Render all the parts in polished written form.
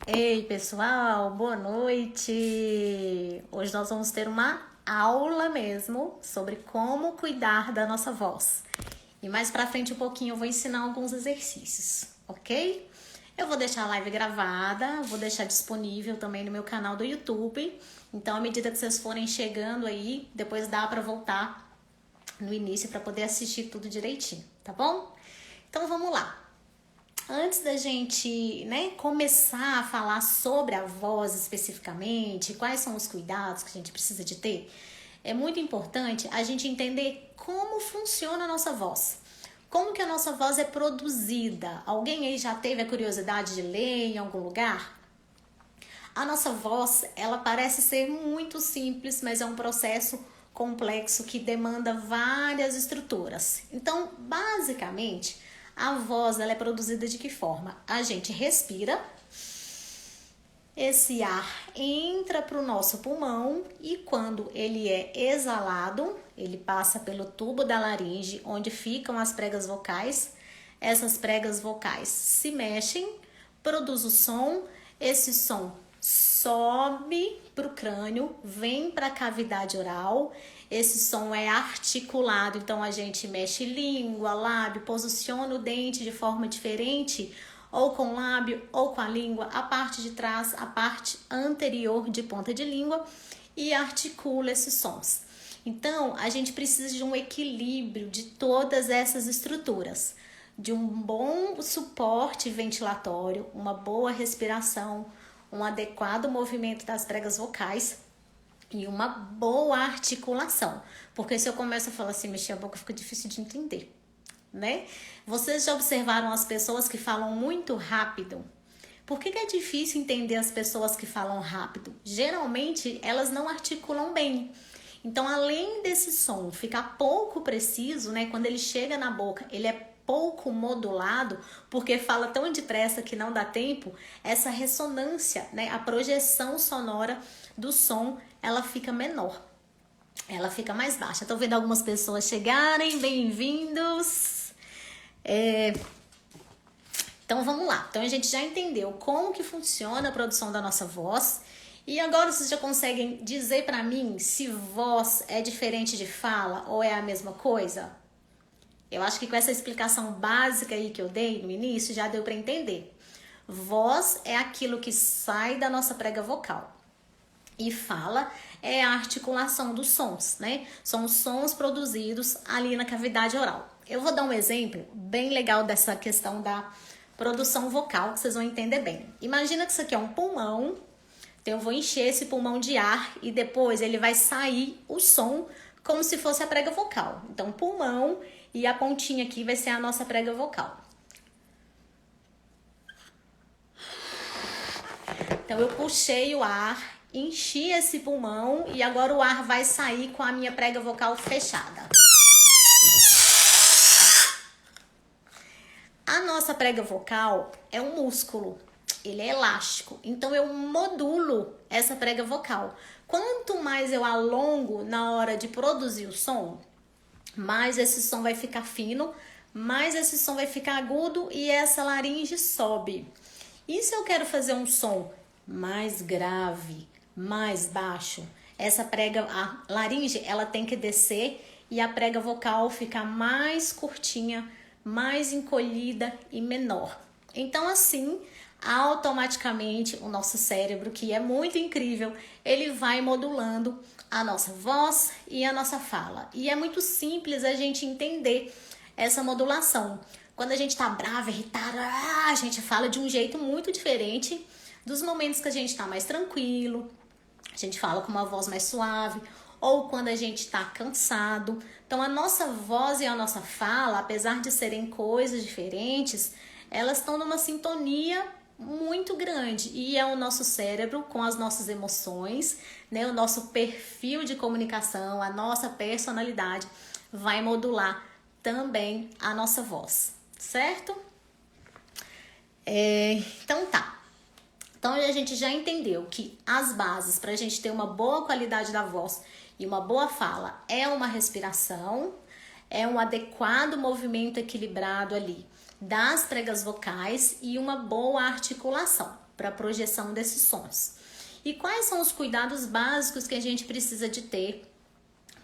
Ei, pessoal, boa noite! Hoje nós vamos ter uma aula mesmo sobre como cuidar da nossa voz. E mais pra frente um pouquinho eu vou ensinar alguns exercícios, ok? Eu vou deixar a live gravada, vou deixar disponível também no meu canal do YouTube. Então, à medida que vocês forem chegando aí, depois dá pra voltar no início pra poder assistir tudo direitinho, tá bom? Então, vamos lá. Antes da gente, começar a falar sobre a voz especificamente, quais são os cuidados que a gente precisa de ter, é muito importante a gente entender como funciona a nossa voz. Como que a nossa voz é produzida? Alguém aí já teve a curiosidade de ler em algum lugar? A nossa voz, ela parece ser muito simples, mas é um processo complexo que demanda várias estruturas. Então, basicamente, a voz ela é produzida de que forma? A gente respira, esse ar entra para o nosso pulmão e quando ele é exalado, ele passa pelo tubo da laringe, onde ficam as pregas vocais. Essas pregas vocais se mexem, produz o som, esse som sobe para o crânio, vem para a cavidade oral. Esse som é articulado, então a gente mexe língua, lábio, posiciona o dente de forma diferente, ou com o lábio ou com a língua, a parte de trás, a parte anterior de ponta de língua e articula esses sons. Então, a gente precisa de um equilíbrio de todas essas estruturas, de um bom suporte ventilatório, uma boa respiração, um adequado movimento das pregas vocais e uma boa articulação. Porque se eu começo a falar assim, mexer a boca, fica difícil de entender, né? Vocês já observaram as pessoas que falam muito rápido? Por que é difícil entender as pessoas que falam rápido? Geralmente, elas não articulam bem. Então, além desse som ficar pouco preciso, né? Quando ele chega na boca, ele é pouco modulado, porque fala tão depressa que não dá tempo, essa ressonância, né? A projeção sonora do som, ela fica menor. Ela fica mais baixa. Tô vendo algumas pessoas chegarem, bem-vindos. Então vamos lá. Então a gente já entendeu como que funciona a produção da nossa voz. E agora vocês já conseguem dizer para mim se voz é diferente de fala ou é a mesma coisa? Eu acho que com essa explicação básica aí que eu dei no início já deu para entender. Voz é aquilo que sai da nossa prega vocal. E fala é a articulação dos sons, né? São os sons produzidos ali na cavidade oral. Eu vou dar um exemplo bem legal dessa questão da produção vocal, que vocês vão entender bem. Imagina que isso aqui é um pulmão, então eu vou encher esse pulmão de ar e depois ele vai sair o som como se fosse a prega vocal. Então, pulmão e a pontinha aqui vai ser a nossa prega vocal. Então, eu puxei o ar, enchi esse pulmão e agora o ar vai sair com a minha prega vocal fechada. A nossa prega vocal é um músculo, ele é elástico, então eu modulo essa prega vocal. Quanto mais eu alongo na hora de produzir o som, mais esse som vai ficar fino, mais esse som vai ficar agudo e essa laringe sobe. E se eu quero fazer um som mais grave, mais baixo, essa prega, a laringe, ela tem que descer e a prega vocal ficar mais curtinha, mais encolhida e menor. Então, assim, automaticamente o nosso cérebro, que é muito incrível, ele vai modulando a nossa voz e a nossa fala. E é muito simples a gente entender essa modulação. Quando a gente tá brava, irritada, a gente fala de um jeito muito diferente dos momentos que a gente tá mais tranquilo, a gente fala com uma voz mais suave, ou quando a gente tá cansado. Então a nossa voz e a nossa fala, apesar de serem coisas diferentes, elas estão numa sintonia muito grande e é o nosso cérebro com as nossas emoções, né, o nosso perfil de comunicação, a nossa personalidade vai modular também a nossa voz, certo? Então tá. Então a gente já entendeu que as bases para a gente ter uma boa qualidade da voz e uma boa fala é uma respiração, é um adequado movimento equilibrado ali das pregas vocais e uma boa articulação para a projeção desses sons. E quais são os cuidados básicos que a gente precisa de ter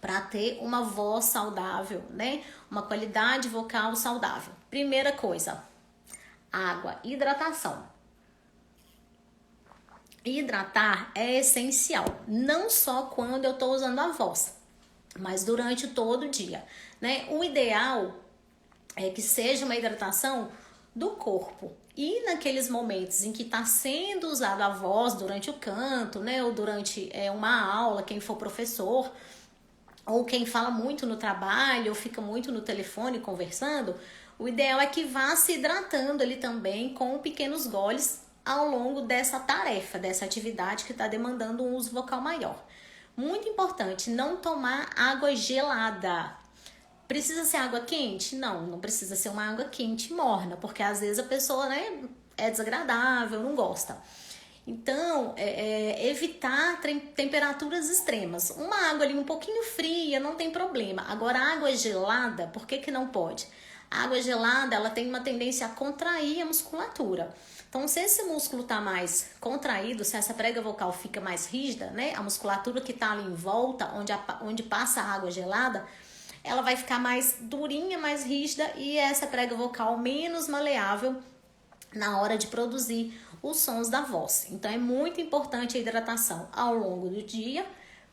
para ter uma voz saudável, né? Uma qualidade vocal saudável. Primeira coisa, água, hidratação. Hidratar é essencial, não só quando eu estou usando a voz, mas durante todo o dia, né? O ideal é que seja uma hidratação do corpo. E naqueles momentos em que está sendo usada a voz durante o canto, né? Ou durante uma aula, quem for professor, ou quem fala muito no trabalho, ou fica muito no telefone conversando, o ideal é que vá se hidratando ali também com pequenos goles ao longo dessa tarefa, dessa atividade que está demandando um uso vocal maior. Muito importante, não tomar água gelada. Precisa ser água quente? Não, não precisa ser uma água quente morna, porque às vezes a pessoa, né, é desagradável, não gosta. Então, evitar temperaturas extremas. Uma água ali um pouquinho fria, não tem problema. Agora, água gelada, por que que não pode? A água gelada, ela tem uma tendência a contrair a musculatura. Então, se esse músculo está mais contraído, se essa prega vocal fica mais rígida, né? A musculatura que está ali em volta, onde passa a água gelada, ela vai ficar mais durinha, mais rígida e essa prega vocal menos maleável na hora de produzir os sons da voz. Então, é muito importante a hidratação ao longo do dia,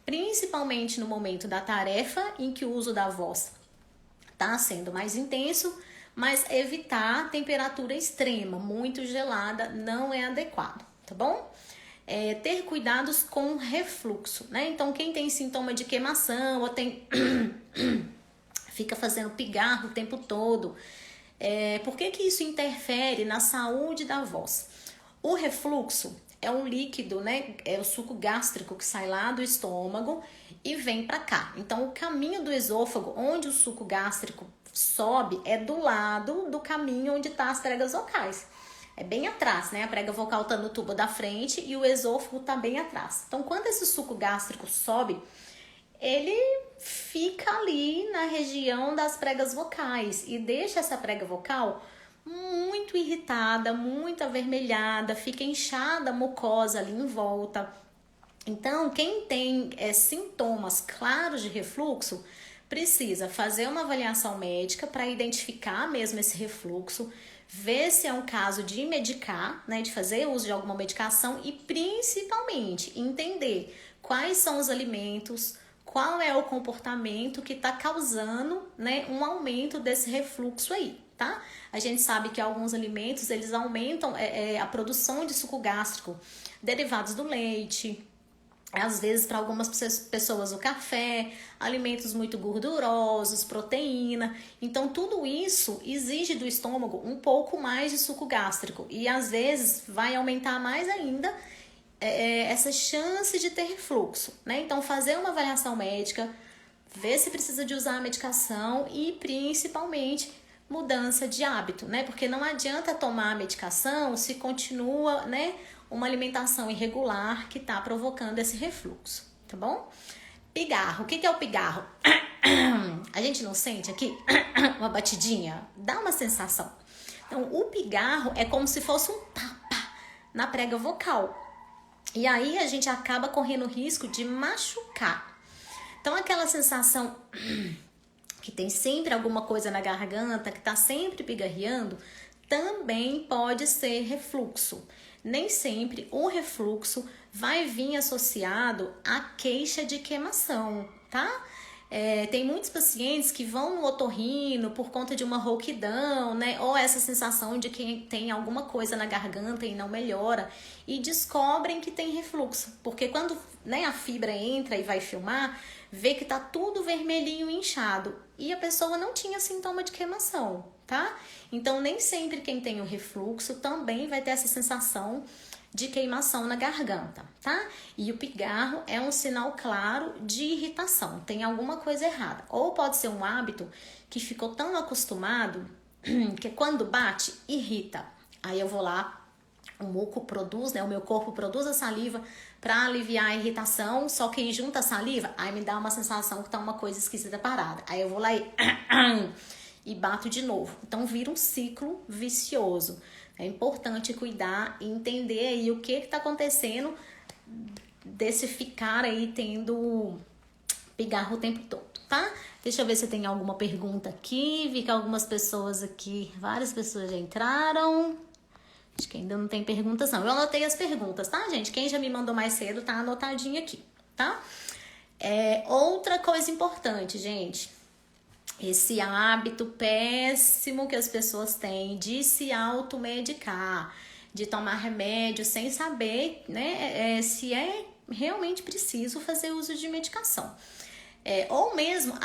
principalmente no momento da tarefa em que o uso da voz está sendo mais intenso, mas evitar temperatura extrema, muito gelada, não é adequado, tá bom? Ter cuidados com refluxo, né? Então, quem tem sintoma de queimação ou tem fica fazendo pigarro o tempo todo, por que que isso interfere na saúde da voz? O refluxo é um líquido, né? É o suco gástrico que sai lá do estômago e vem para cá. Então, o caminho do esôfago, onde o suco gástrico sobe, é do lado do caminho onde tá as pregas vocais. É bem atrás, né? A prega vocal tá no tubo da frente e o esôfago tá bem atrás. Então, quando esse suco gástrico sobe, ele fica ali na região das pregas vocais e deixa essa prega vocal muito irritada, muito avermelhada, fica inchada a mucosa ali em volta. Então, quem tem sintomas claros de refluxo, precisa fazer uma avaliação médica para identificar mesmo esse refluxo, ver se é um caso de medicar, né, de fazer uso de alguma medicação e principalmente entender quais são os alimentos, qual é o comportamento que está causando, né, um aumento desse refluxo aí, tá? A gente sabe que alguns alimentos, eles aumentam a produção de suco gástrico, derivados do leite, às vezes para algumas pessoas o café, alimentos muito gordurosos, proteína. Então tudo isso exige do estômago um pouco mais de suco gástrico e às vezes vai aumentar mais ainda essa chance de ter refluxo, né? Então fazer uma avaliação médica, ver se precisa de usar a medicação e principalmente mudança de hábito, né? Porque não adianta tomar a medicação se continua, né, uma alimentação irregular que está provocando esse refluxo, tá bom? Pigarro, o que é o pigarro? A gente não sente aqui uma batidinha? Dá uma sensação. Então, o pigarro é como se fosse um tapa na prega vocal. E aí a gente acaba correndo o risco de machucar. Então, aquela sensação que tem sempre alguma coisa na garganta, que tá sempre pigarreando, também pode ser refluxo. Nem sempre o refluxo vai vir associado à queixa de queimação, tá? Tem muitos pacientes que vão no otorrino por conta de uma rouquidão, né? Ou essa sensação de que tem alguma coisa na garganta e não melhora e descobrem que tem refluxo. Porque quando, né, a fibra entra e vai filmar, vê que tá tudo vermelhinho e inchado e a pessoa não tinha sintoma de queimação, tá? Então, nem sempre quem tem o refluxo também vai ter essa sensação de queimação na garganta, tá? E o pigarro é um sinal claro de irritação, tem alguma coisa errada. Ou pode ser um hábito que ficou tão acostumado que quando bate, irrita. Aí eu vou lá, o muco produz, né? O meu corpo produz a saliva para aliviar a irritação, só que junta a saliva, aí me dá uma sensação que tá uma coisa esquisita parada. Aí eu vou lá e bato de novo. Então vira um ciclo vicioso. É importante cuidar e entender aí o que está acontecendo desse ficar aí tendo pigarro o tempo todo, tá? Deixa eu ver se tem alguma pergunta aqui. Vi que algumas pessoas aqui, várias pessoas já entraram. Acho que ainda não tem perguntas não. Eu anotei as perguntas, tá, gente? Quem já me mandou mais cedo tá anotadinho aqui, tá? Outra coisa importante, gente. Esse hábito péssimo que as pessoas têm de se automedicar, de tomar remédio sem saber, né, se é realmente preciso fazer uso de medicação. Ou mesmo,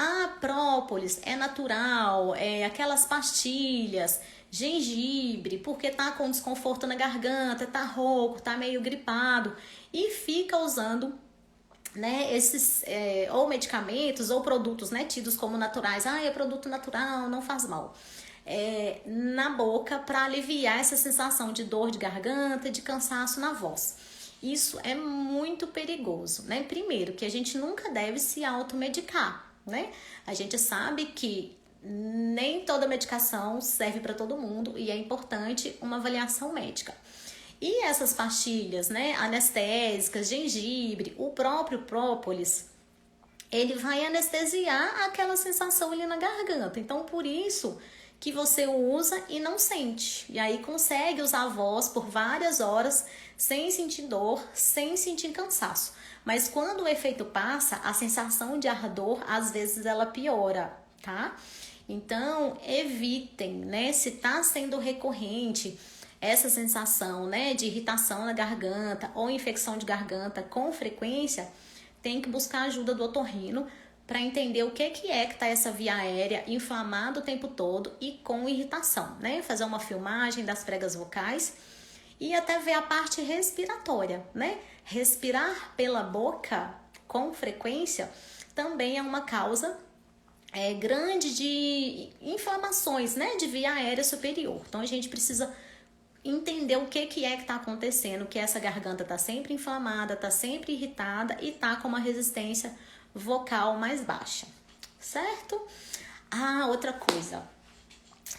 própolis é natural, aquelas pastilhas, gengibre, porque tá com desconforto na garganta, tá rouco, tá meio gripado, e fica usando, né, esses ou medicamentos ou produtos, né, tidos como naturais. É produto natural, não faz mal. Na boca para aliviar essa sensação de dor de garganta, de cansaço na voz. Isso é muito perigoso, né? Primeiro, que a gente nunca deve se automedicar, né? A gente sabe que nem toda medicação serve para todo mundo e é importante uma avaliação médica. E essas pastilhas, né, anestésicas, gengibre, o próprio própolis, ele vai anestesiar aquela sensação ali na garganta. Então, por isso que você usa e não sente. E aí consegue usar a voz por várias horas sem sentir dor, sem sentir cansaço. Mas quando o efeito passa, a sensação de ardor, às vezes ela piora, tá? Então, evitem, né? Se tá sendo recorrente essa sensação, né, de irritação na garganta ou infecção de garganta com frequência, tem que buscar ajuda do otorrino para entender o que tá essa via aérea inflamada o tempo todo e com irritação, né? Fazer uma filmagem das pregas vocais e até ver a parte respiratória, né? Respirar pela boca com frequência também é uma causa grande de inflamações, né, de via aérea superior. Então a gente precisa entender o que está acontecendo, que essa garganta está sempre inflamada, está sempre irritada e está com uma resistência vocal mais baixa, certo? Outra coisa,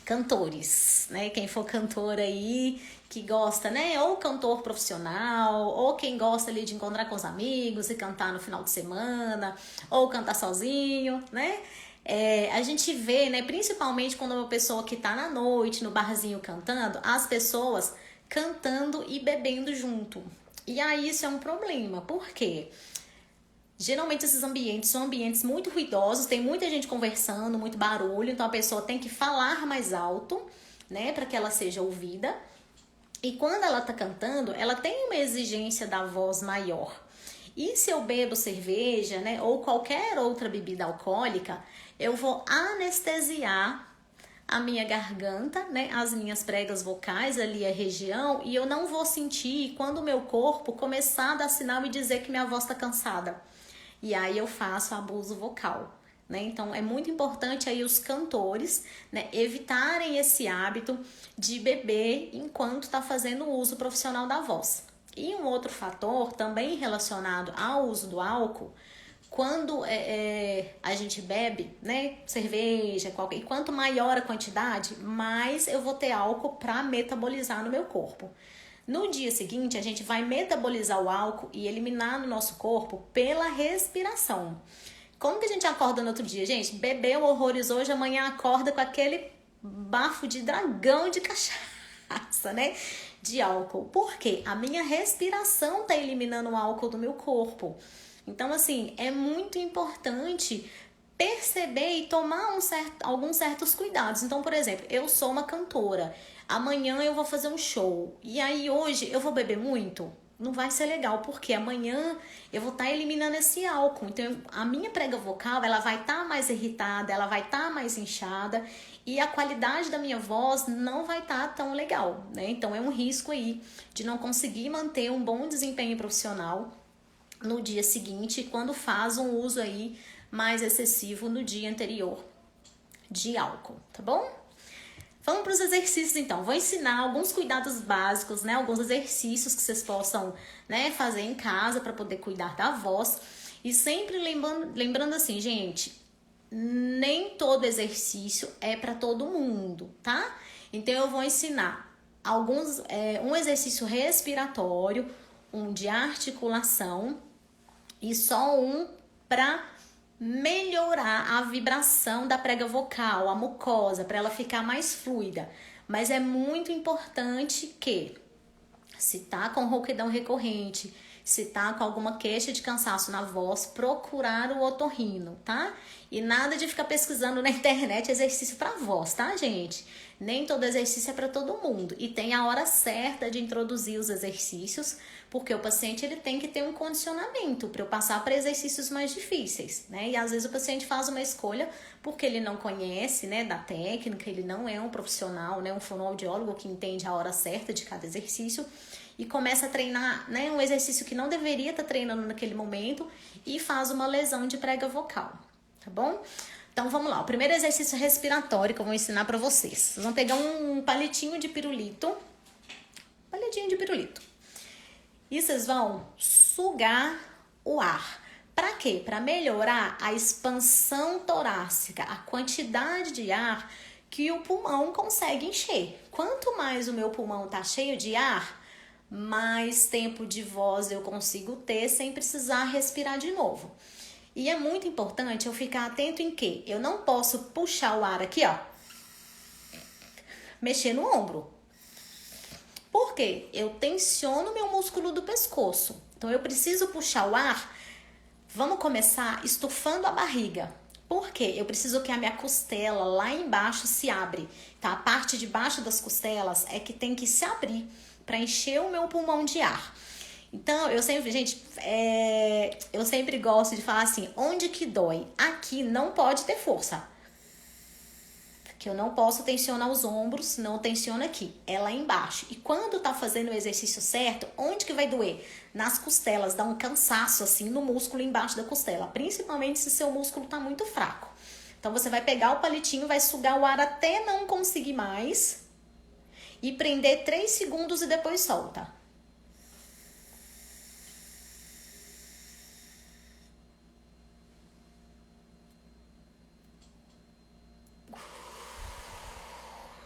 cantores, né? Quem for cantor aí, que gosta, né? Ou cantor profissional, ou quem gosta ali de encontrar com os amigos e cantar no final de semana, ou cantar sozinho, né? A gente vê, né, principalmente quando é uma pessoa que tá na noite, no barzinho cantando, as pessoas cantando e bebendo junto. E aí isso é um problema, por quê? Geralmente esses ambientes são ambientes muito ruidosos, tem muita gente conversando, muito barulho, então a pessoa tem que falar mais alto, né, para que ela seja ouvida. E quando ela tá cantando, ela tem uma exigência da voz maior. E se eu bebo cerveja, né, ou qualquer outra bebida alcoólica, eu vou anestesiar a minha garganta, né, as minhas pregas vocais ali, a região, e eu não vou sentir quando o meu corpo começar a dar sinal e dizer que minha voz está cansada. E aí eu faço abuso vocal, né? Então é muito importante aí os cantores, né, evitarem esse hábito de beber enquanto está fazendo o uso profissional da voz. E um outro fator também relacionado ao uso do álcool, quando a gente bebe, né, cerveja, e quanto maior a quantidade, mais eu vou ter álcool para metabolizar no meu corpo. No dia seguinte, a gente vai metabolizar o álcool e eliminar no nosso corpo pela respiração. Como que a gente acorda no outro dia? Gente, bebeu horrores hoje, amanhã acorda com aquele bafo de dragão de cachaça, né? De álcool. Por quê? A minha respiração tá eliminando o álcool do meu corpo. Então, assim, é muito importante perceber e tomar alguns certos cuidados. Então, por exemplo, eu sou uma cantora. Amanhã eu vou fazer um show. E aí, hoje, eu vou beber muito? Não vai ser legal, porque amanhã eu vou estar eliminando esse álcool. Então, a minha prega vocal, ela vai estar mais irritada, ela vai estar mais inchada e a qualidade da minha voz não vai estar tão legal, né? Então, é um risco aí de não conseguir manter um bom desempenho profissional no dia seguinte, quando faz um uso aí mais excessivo no dia anterior de álcool, tá bom? Vamos para os exercícios então. Vou ensinar alguns cuidados básicos, né? Alguns exercícios que vocês possam, né, fazer em casa para poder cuidar da voz. E sempre lembrando assim, gente, nem todo exercício é para todo mundo, tá? Então eu vou ensinar um exercício respiratório, um de articulação e só um para melhorar a vibração da prega vocal, a mucosa, para ela ficar mais fluida. Mas é muito importante que, se tá com rouquidão recorrente, se tá com alguma queixa de cansaço na voz, procurar o otorrino, tá? E nada de ficar pesquisando na internet exercício para voz, tá, gente? Nem todo exercício é para todo mundo. E tem a hora certa de introduzir os exercícios, porque o paciente ele tem que ter um condicionamento para eu passar para exercícios mais difíceis, né? E às vezes o paciente faz uma escolha porque ele não conhece, né, da técnica, ele não é um profissional, né, um fonoaudiólogo que entende a hora certa de cada exercício e começa a treinar, né, um exercício que não deveria estar treinando naquele momento e faz uma lesão de prega vocal, tá bom? Então vamos lá, o primeiro exercício respiratório que eu vou ensinar para vocês. Vocês vão pegar um palitinho de pirulito, e vocês vão sugar o ar. Para quê? Para melhorar a expansão torácica, a quantidade de ar que o pulmão consegue encher. Quanto mais o meu pulmão tá cheio de ar, mais tempo de voz eu consigo ter sem precisar respirar de novo. E é muito importante eu ficar atento em que eu não posso puxar o ar aqui, ó, mexer no ombro. Por quê? Eu tensiono meu músculo do pescoço. Então eu preciso puxar o ar. Vamos começar estufando a barriga. Por quê? Eu preciso que a minha costela lá embaixo se abre, tá? A parte de baixo das costelas é que tem que se abrir para encher o meu pulmão de ar. Então, eu sempre gosto de falar assim, onde que dói? Aqui não pode ter força. Que eu não posso tensionar os ombros, não tensiona aqui, é lá embaixo. E quando tá fazendo o exercício certo, onde que vai doer? Nas costelas, dá um cansaço assim no músculo embaixo da costela, principalmente se seu músculo tá muito fraco. Então você vai pegar o palitinho, vai sugar o ar até não conseguir mais e prender 3 segundos e depois solta.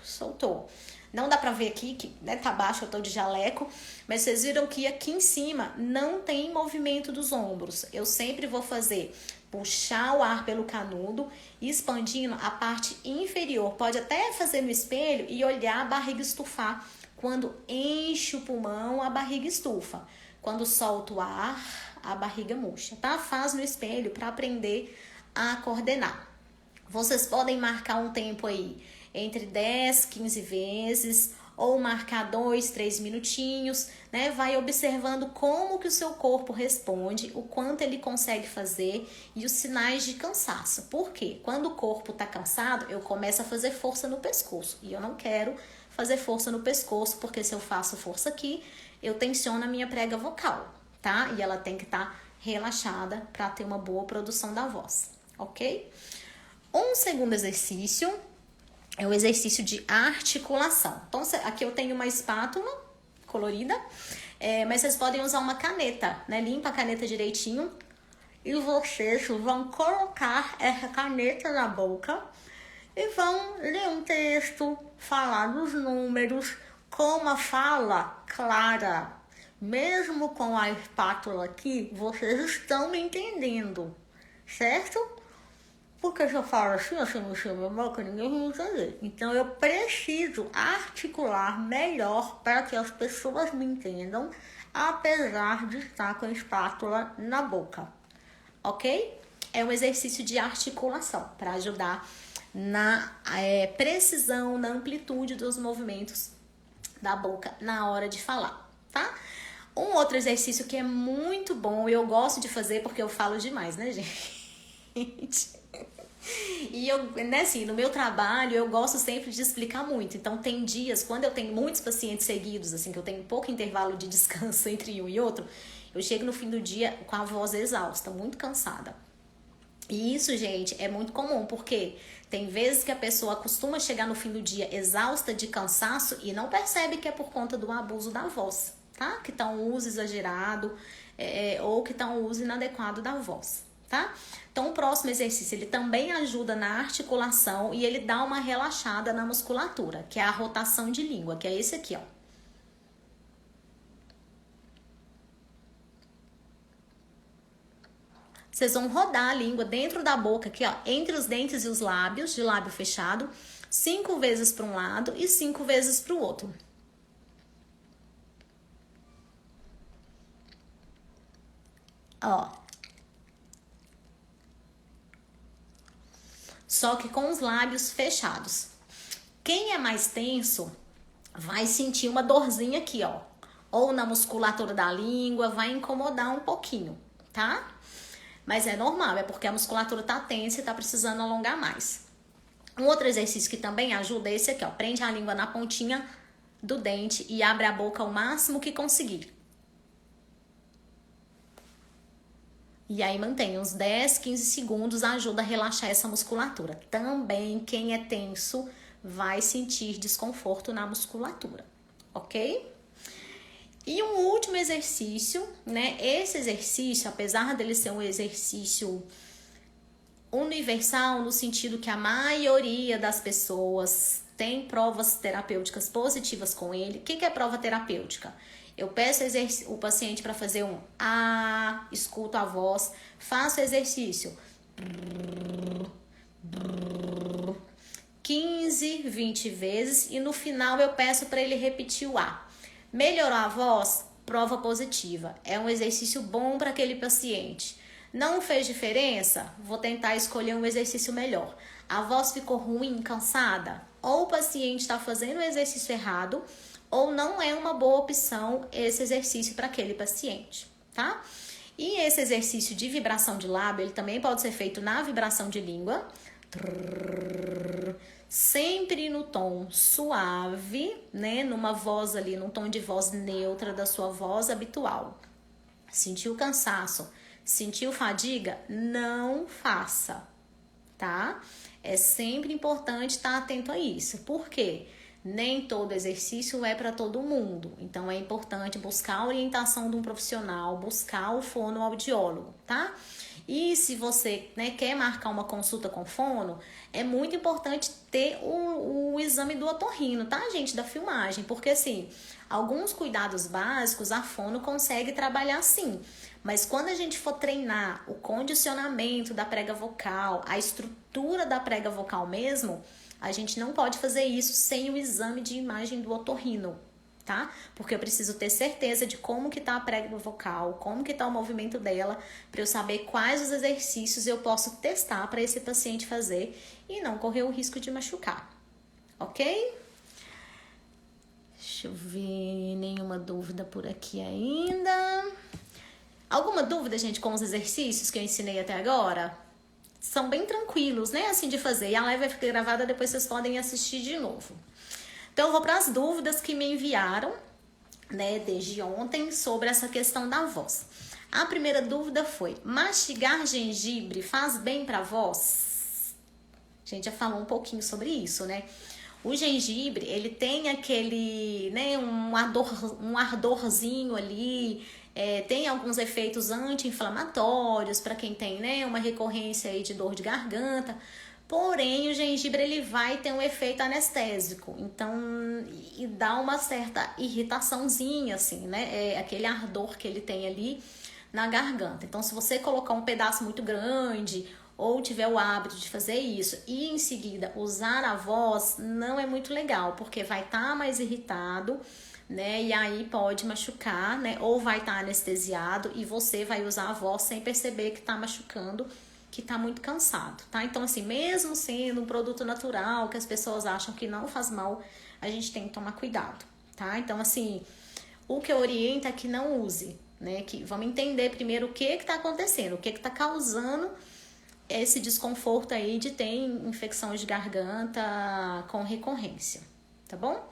Soltou. Não dá pra ver aqui, que né, tá baixo, eu tô de jaleco, mas vocês viram que aqui em cima não tem movimento dos ombros. Eu sempre vou puxar o ar pelo canudo, expandindo a parte inferior. Pode até fazer no espelho e olhar a barriga estufar. Quando enche o pulmão, a barriga estufa. Quando solta o ar, a barriga murcha, tá? Faz no espelho para aprender a coordenar. Vocês podem marcar um tempo aí entre 10, 15 vezes, ou marcar 2, 3 minutinhos, né? Vai observando como que o seu corpo responde, o quanto ele consegue fazer e os sinais de cansaço. Por quê? Quando o corpo tá cansado, eu começo a fazer força no pescoço. E eu não quero fazer força no pescoço, porque se eu faço força aqui, eu tensiono a minha prega vocal, tá? E ela tem que estar relaxada para ter uma boa produção da voz, ok? Um segundo exercício é o exercício de articulação. Então, aqui eu tenho uma espátula colorida, mas vocês podem usar uma caneta, né? Limpa a caneta direitinho e vocês vão colocar essa caneta na boca e vão ler um texto, falar dos números com uma fala clara. Mesmo com a espátula aqui, vocês estão me entendendo, certo? Porque se eu falo assim me chama a boca, ninguém vai entender. Então eu preciso articular melhor para que as pessoas me entendam, apesar de estar com a espátula na boca. Ok? É um exercício de articulação para ajudar na precisão, na amplitude dos movimentos da boca na hora de falar, tá? Um outro exercício que é muito bom, eu gosto de fazer porque eu falo demais, né, gente? E eu, né, assim, no meu trabalho eu gosto sempre de explicar muito. Então tem dias, quando eu tenho muitos pacientes seguidos, assim, que eu tenho pouco intervalo de descanso entre um e outro, eu chego no fim do dia com a voz exausta, muito cansada. E isso, gente, é muito comum, porque tem vezes que a pessoa costuma chegar no fim do dia exausta de cansaço e não percebe que é por conta do abuso da voz, tá? Que tá um uso exagerado ou que tá um uso inadequado da voz, tá? Então, o próximo exercício, ele também ajuda na articulação e ele dá uma relaxada na musculatura, que é a rotação de língua, que é esse aqui, ó. Vocês vão rodar a língua dentro da boca aqui, ó, entre os dentes e os lábios, de lábio fechado, 5 vezes para um lado e 5 vezes para o outro. Ó. Só que com os lábios fechados. Quem é mais tenso vai sentir uma dorzinha aqui, ó. Ou na musculatura da língua, vai incomodar um pouquinho, tá? Mas é normal, é porque a musculatura tá tensa e tá precisando alongar mais. Um outro exercício que também ajuda é esse aqui, ó. Prende a língua na pontinha do dente e abre a boca o máximo que conseguir. E aí mantém uns 10, 15 segundos, ajuda a relaxar essa musculatura. Também quem é tenso vai sentir desconforto na musculatura, ok? E um último exercício, né? Esse exercício, apesar dele ser um exercício universal, no sentido que a maioria das pessoas tem provas terapêuticas positivas com ele. O que é prova terapêutica? Eu peço o paciente para fazer um A, escuto a voz, faço o exercício 15, 20 vezes e no final eu peço para ele repetir o A. Melhorou a voz? Prova positiva. É um exercício bom para aquele paciente. Não fez diferença? Vou tentar escolher um exercício melhor. A voz ficou ruim, cansada? Ou o paciente está fazendo o exercício errado, ou não é uma boa opção esse exercício para aquele paciente, tá? E esse exercício de vibração de lábio, ele também pode ser feito na vibração de língua. Sempre no tom suave, né? Numa voz ali, num tom de voz neutra da sua voz habitual. Sentiu cansaço? Sentiu fadiga? Não faça, tá? É sempre importante estar atento a isso. Por quê? Nem todo exercício é para todo mundo. Então, é importante buscar a orientação de um profissional, buscar o fonoaudiólogo, tá? E se você, né, quer marcar uma consulta com fono, é muito importante ter o exame do otorrino, tá, gente, da filmagem. Porque, assim, alguns cuidados básicos a fono consegue trabalhar sim. Mas quando a gente for treinar o condicionamento da prega vocal, a estrutura da prega vocal mesmo, a gente não pode fazer isso sem o exame de imagem do otorrino, tá? Porque eu preciso ter certeza de como que tá a prega vocal, como que tá o movimento dela, para eu saber quais os exercícios eu posso testar para esse paciente fazer e não correr o risco de machucar, ok? Deixa eu ver, nenhuma dúvida por aqui ainda. Alguma dúvida, gente, com os exercícios que eu ensinei até agora? São bem tranquilos, né, assim de fazer. E a live vai ficar gravada, depois vocês podem assistir de novo. Então, eu vou para as dúvidas que me enviaram, né, desde ontem, sobre essa questão da voz. A primeira dúvida foi: mastigar gengibre faz bem para a voz? A gente já falou um pouquinho sobre isso, né? O gengibre, ele tem aquele, né, um ardorzinho ali, tem alguns efeitos anti-inflamatórios para quem tem, né, uma recorrência aí de dor de garganta. Porém, o gengibre ele vai ter um efeito anestésico, então, e dá uma certa irritaçãozinha, assim, né? É aquele ardor que ele tem ali na garganta. Então, se você colocar um pedaço muito grande ou tiver o hábito de fazer isso e em seguida usar a voz, não é muito legal, porque vai estar mais irritado, né? E aí pode machucar, né? Ou vai estar anestesiado e você vai usar a voz sem perceber que está machucando, que tá muito cansado, tá? Então, assim, mesmo sendo um produto natural que as pessoas acham que não faz mal, a gente tem que tomar cuidado, tá? Então, assim, o que eu oriento é que não use, né? Que vamos entender primeiro o que tá acontecendo, o que tá causando esse desconforto aí de ter infecção de garganta com recorrência, tá bom?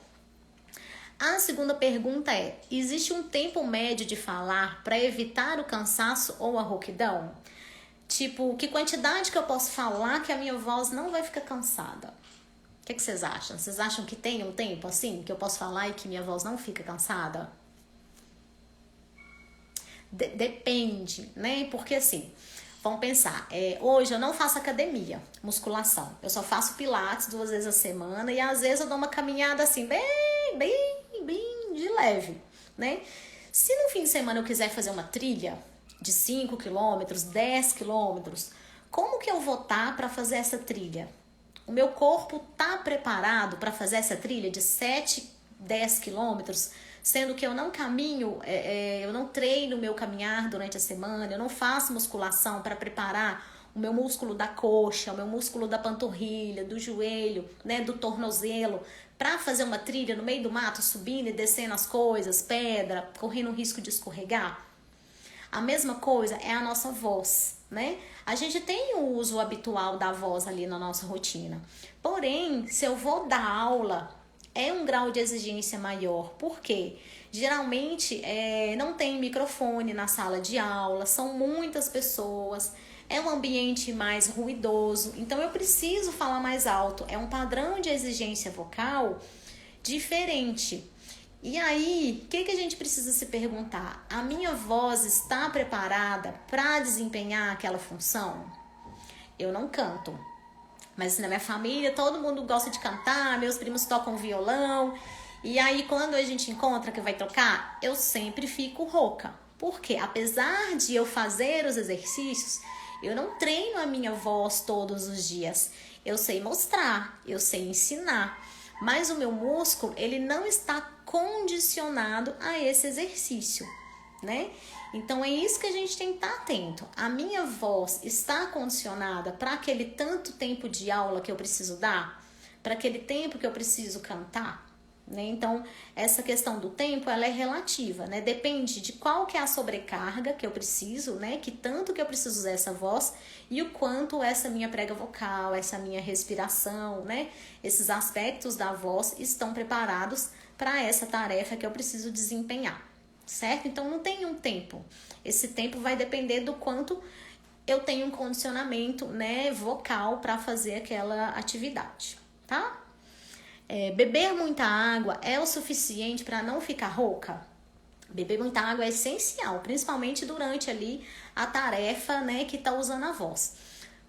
A segunda pergunta é: existe um tempo médio de falar para evitar o cansaço ou a rouquidão? Tipo, que quantidade que eu posso falar que a minha voz não vai ficar cansada? O que vocês acham? Vocês acham que tem um tempo assim que eu posso falar e que minha voz não fica cansada? Depende, né? Porque assim, Vamos pensar, hoje eu não faço academia, musculação. Eu só faço pilates 2 vezes a semana e às vezes eu dou uma caminhada assim, bem de leve, né? Se no fim de semana eu quiser fazer uma trilha de 5 quilômetros, 10 quilômetros, como que eu vou estar para fazer essa trilha? O meu corpo tá preparado para fazer essa trilha de 7, 10 quilômetros, sendo que eu não caminho, eu não treino o meu caminhar durante a semana, eu não faço musculação para preparar o meu músculo da coxa, o meu músculo da panturrilha, do joelho, né, do tornozelo, para fazer uma trilha no meio do mato, subindo e descendo as coisas, pedra, correndo o risco de escorregar. A mesma coisa é a nossa voz, né? A gente tem o uso habitual da voz ali na nossa rotina. Porém, se eu vou dar aula, é um grau de exigência maior. Por quê? Geralmente não tem microfone na sala de aula, são muitas pessoas, é um ambiente mais ruidoso, então eu preciso falar mais alto. É um padrão de exigência vocal diferente. E aí, o que a gente precisa se perguntar? A minha voz está preparada para desempenhar aquela função? Eu não canto, mas na minha família todo mundo gosta de cantar, meus primos tocam violão. E aí, quando a gente encontra que vai tocar, eu sempre fico rouca. Porque apesar de eu fazer os exercícios, eu não treino a minha voz todos os dias. Eu sei mostrar, eu sei ensinar. Mas o meu músculo, ele não está condicionado a esse exercício, né? Então é isso que a gente tem que estar atento. A minha voz está condicionada para aquele tanto tempo de aula que eu preciso dar? Para aquele tempo que eu preciso cantar? Né? Então, essa questão do tempo, ela é relativa, né? Depende de qual que é a sobrecarga que eu preciso, né? Que tanto que eu preciso usar essa voz e o quanto essa minha prega vocal, essa minha respiração, né? Esses aspectos da voz estão preparados para essa tarefa que eu preciso desempenhar, certo? Então, não tem um tempo. Esse tempo vai depender do quanto eu tenho um condicionamento, né, vocal para fazer aquela atividade, tá? Beber muita água é o suficiente para não ficar rouca? Beber muita água é essencial, principalmente durante ali a tarefa, né, que tá usando a voz.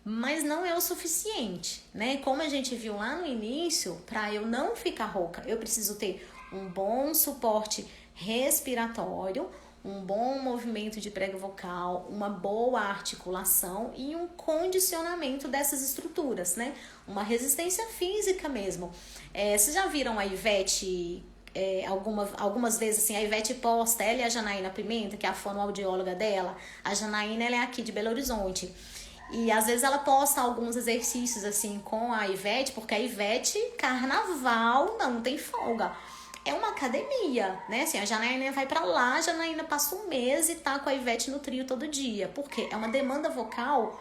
Mas não é o suficiente, né? Como a gente viu lá no início, para eu não ficar rouca, eu preciso ter um bom suporte respiratório, um bom movimento de prega vocal, uma boa articulação e um condicionamento dessas estruturas, né? Uma resistência física mesmo. Vocês já viram a Ivete, algumas vezes assim, a Ivete posta, ela e a Janaína Pimenta, que é a fonoaudióloga dela. A Janaína, ela é aqui de Belo Horizonte. E às vezes ela posta alguns exercícios assim com a Ivete, porque a Ivete, carnaval, não tem folga. É uma academia, né? Assim, a Janaína vai pra lá, a Janaína passa um mês e tá com a Ivete no trio todo dia. Por quê? É uma demanda vocal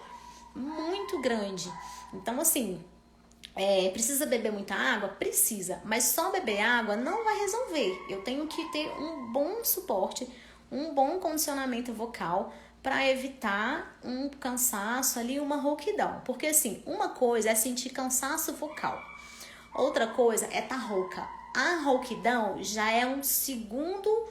muito grande. Então, assim, precisa beber muita água? Precisa. Mas só beber água não vai resolver. Eu tenho que ter um bom suporte, um bom condicionamento vocal para evitar um cansaço ali, uma rouquidão. Porque, assim, uma coisa é sentir cansaço vocal. Outra coisa é estar rouca. A rouquidão já é um segundo,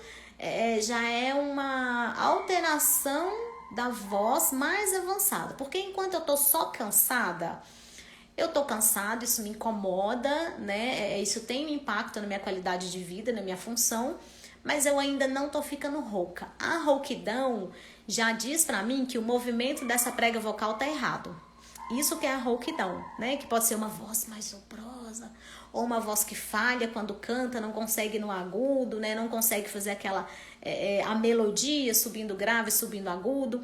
já é uma alteração da voz mais avançada. Porque enquanto eu tô só cansada, eu tô cansada, isso me incomoda, né? Isso tem um impacto na minha qualidade de vida, na minha função, mas eu ainda não tô ficando rouca. A rouquidão já diz pra mim que o movimento dessa prega vocal tá errado. Isso que é a rouquidão, né? Que pode ser uma voz mais soprosa, ou uma voz que falha quando canta, não consegue no agudo, né? Não consegue fazer aquela a melodia subindo grave, subindo agudo.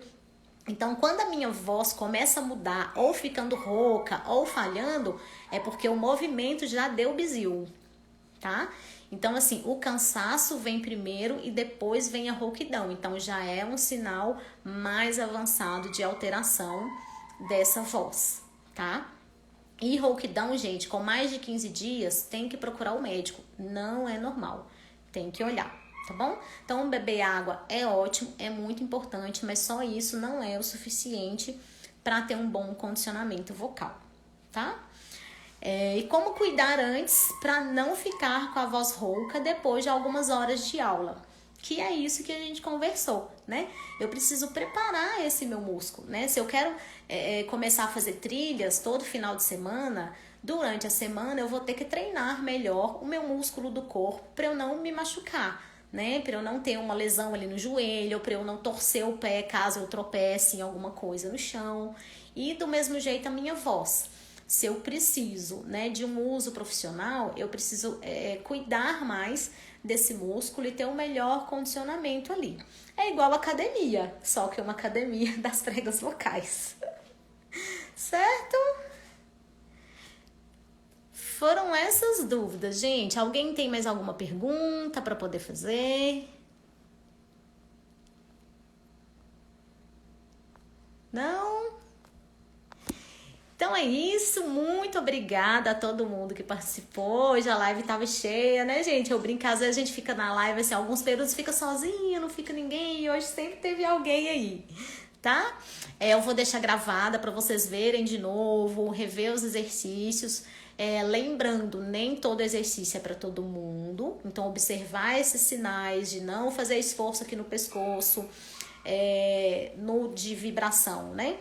Então, quando a minha voz começa a mudar, ou ficando rouca, ou falhando, é porque o movimento já deu bizil, tá? Então, assim, o cansaço vem primeiro e depois vem a rouquidão. Então, já é um sinal mais avançado de alteração dessa voz, tá? E rouquidão, gente, com mais de 15 dias, tem que procurar o médico. Não é normal. Tem que olhar, tá bom? Então, beber água é ótimo, é muito importante, mas só isso não é o suficiente para ter um bom condicionamento vocal, tá? E como cuidar antes para não ficar com a voz rouca depois de algumas horas de aula? que é isso que a gente conversou, né? Eu preciso preparar esse meu músculo, né? Se eu quero começar a fazer trilhas todo final de semana, durante a semana eu vou ter que treinar melhor o meu músculo do corpo para eu não me machucar, né? Para eu não ter uma lesão ali no joelho, ou para eu não torcer o pé caso eu tropece em alguma coisa no chão. E do mesmo jeito a minha voz. Se eu preciso, né, de um uso profissional, eu preciso cuidar mais desse músculo e ter um melhor condicionamento ali. É igual academia, só que é uma academia das pregas vocais. Certo? Foram essas dúvidas, gente. Alguém tem mais alguma pergunta para poder fazer? Não? Então é isso, muito obrigada a todo mundo que participou. Hoje a live tava cheia, né, gente? Eu brinco, às vezes a gente fica na live, assim, alguns períodos fica sozinho, não fica ninguém, e hoje sempre teve alguém aí, tá? Eu vou deixar gravada para vocês verem de novo, rever os exercícios. Lembrando, nem todo exercício é para todo mundo, então observar esses sinais de não fazer esforço aqui no pescoço, no de vibração, né?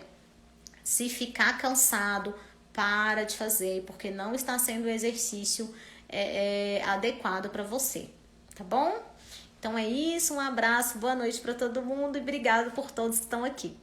Se ficar cansado, para de fazer, porque não está sendo o exercício adequado para você, tá bom? Então é isso, um abraço, boa noite para todo mundo e obrigado por todos que estão aqui.